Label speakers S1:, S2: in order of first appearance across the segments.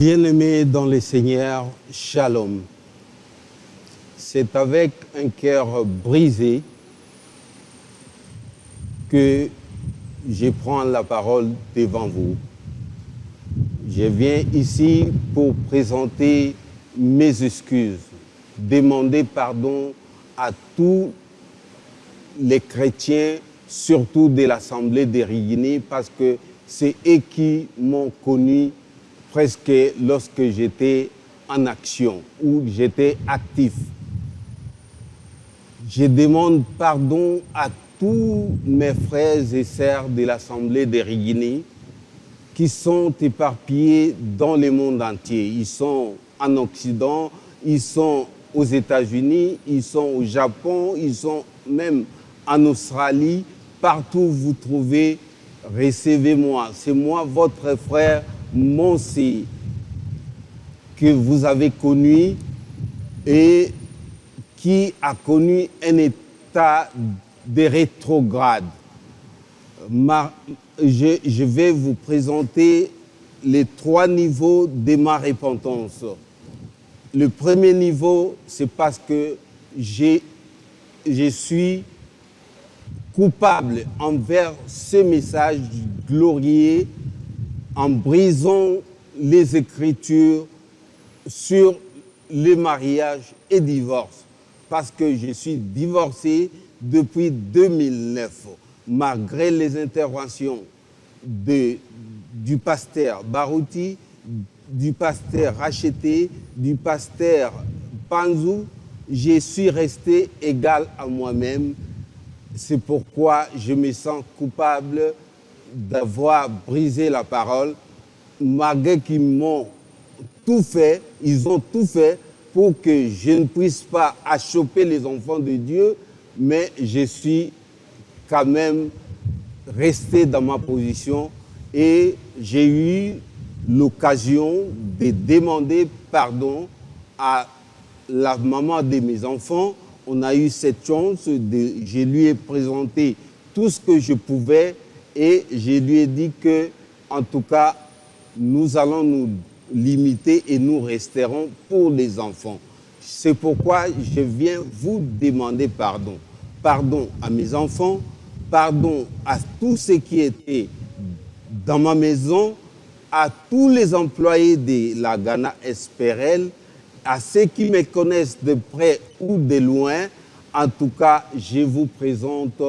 S1: Bien-aimés dans le Seigneur, Shalom. C'est avec un cœur brisé que je prends la parole devant vous. Je viens ici pour présenter mes excuses, demander pardon à tous les chrétiens, surtout de l'Assemblée des Rigini, parce que c'est eux qui m'ont connu presque lorsque j'étais en action ou j'étais actif. Je demande pardon à tous mes frères et sœurs de l'Assemblée des Rigini qui sont éparpillés dans le monde entier. Ils sont en Occident, ils sont aux États-Unis, ils sont au Japon, ils sont même en Australie. Partout où vous trouvez, recevez-moi. C'est moi, votre frère Monsi, que vous avez connu et qui a connu un état de rétrograde. Je vais vous présenter les 3 niveaux de ma repentance. Le premier niveau, c'est parce que je suis coupable envers ce message glorieux en brisant les Écritures sur le mariage et divorce. Parce que je suis divorcé depuis 2009, malgré les interventions du pasteur Barouti, du pasteur Racheté, du pasteur Panzou. Je suis resté égal à moi-même. C'est pourquoi je me sens coupable d'avoir brisé la parole, malgré qu'ils m'ont tout fait, ils ont tout fait pour que je ne puisse pas achoper les enfants de Dieu, mais je suis quand même resté dans ma position et j'ai eu l'occasion de demander pardon à la maman de mes enfants. On a eu cette chance, je lui ai présenté tout ce que je pouvais et je lui ai dit que, en tout cas, nous allons nous limiter et nous resterons pour les enfants. C'est pourquoi je viens vous demander pardon. Pardon à mes enfants, pardon à tous ceux qui étaient dans ma maison, à tous les employés de la Ghana Espérel, à ceux qui me connaissent de près ou de loin. En tout cas, je vous présente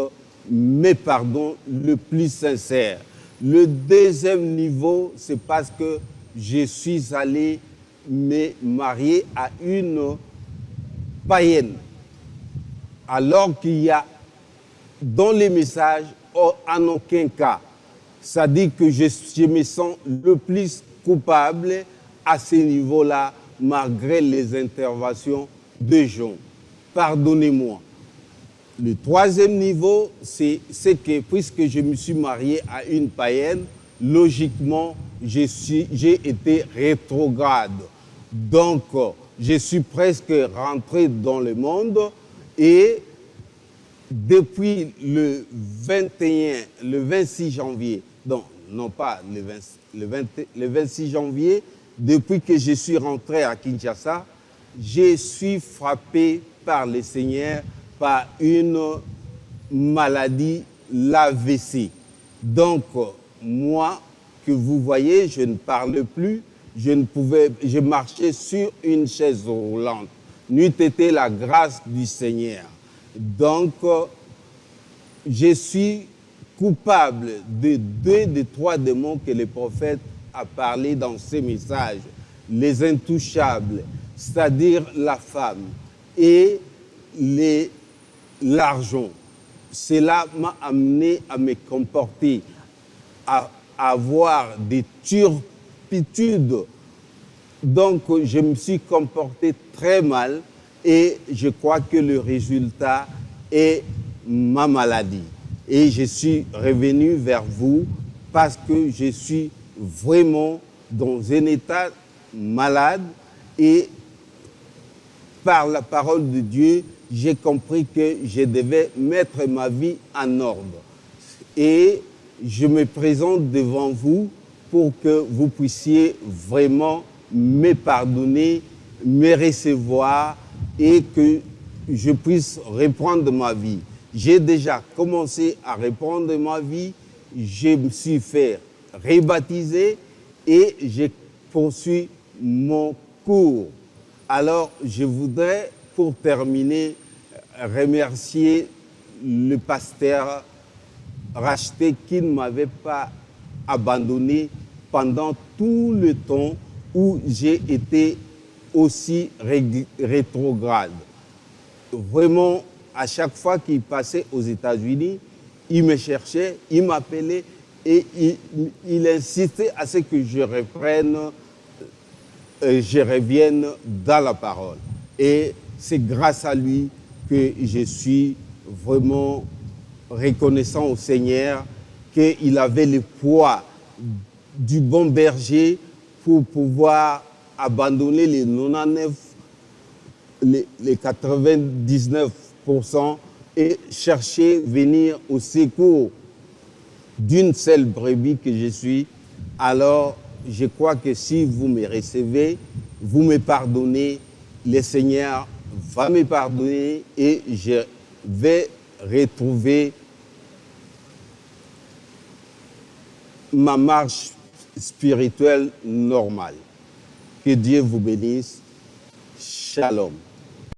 S1: mes pardons le plus sincère. Le deuxième niveau, c'est parce que je suis allé me marier à une païenne. Alors qu'il y a dans les messages, en aucun cas, ça dit que je me sens le plus coupable à ce niveau-là, malgré les interventions de gens. Pardonnez-moi. Le troisième niveau, c'est que puisque je me suis marié à une païenne, logiquement, j'ai été rétrograde. Donc, je suis presque rentré dans le monde et depuis le 26 janvier, non pas le 26 janvier, depuis que je suis rentré à Kinshasa, je suis frappé par le Seigneur par une maladie, l'AVC. Donc, moi, que vous voyez, je ne parle plus, je marchais sur une chaise roulante. N'eût été la grâce du Seigneur. Donc, je suis coupable de 2 des 3 démons que le prophète a parlé dans ses messages. Les intouchables, c'est-à-dire la femme, et l'argent. Cela m'a amené à me comporter, à avoir des turpitudes. Donc, je me suis comporté très mal et je crois que le résultat est ma maladie. Et je suis revenu vers vous parce que je suis vraiment dans un état malade et par la parole de Dieu, j'ai compris que je devais mettre ma vie en ordre. Et je me présente devant vous pour que vous puissiez vraiment me pardonner, me recevoir et que je puisse reprendre ma vie. J'ai déjà commencé à reprendre ma vie, je me suis fait rebaptiser et je poursuis mon cours. Alors, je voudrais, pour terminer, remercier le pasteur Racheté qui ne m'avait pas abandonné pendant tout le temps où j'ai été aussi rétrograde. Vraiment, à chaque fois qu'il passait aux États-Unis, il me cherchait, il m'appelait et il insistait à ce que je reprenne, je revienne dans la parole. Et c'est grâce à lui que je suis vraiment reconnaissant au Seigneur qu'il avait le poids du bon berger pour pouvoir abandonner les 99, les 99% et chercher venir au secours d'une seule brebis que je suis. Alors, je crois que si vous me recevez, vous me pardonnez, le Seigneur va me pardonner et je vais retrouver ma marche spirituelle normale. Que Dieu vous bénisse. Shalom.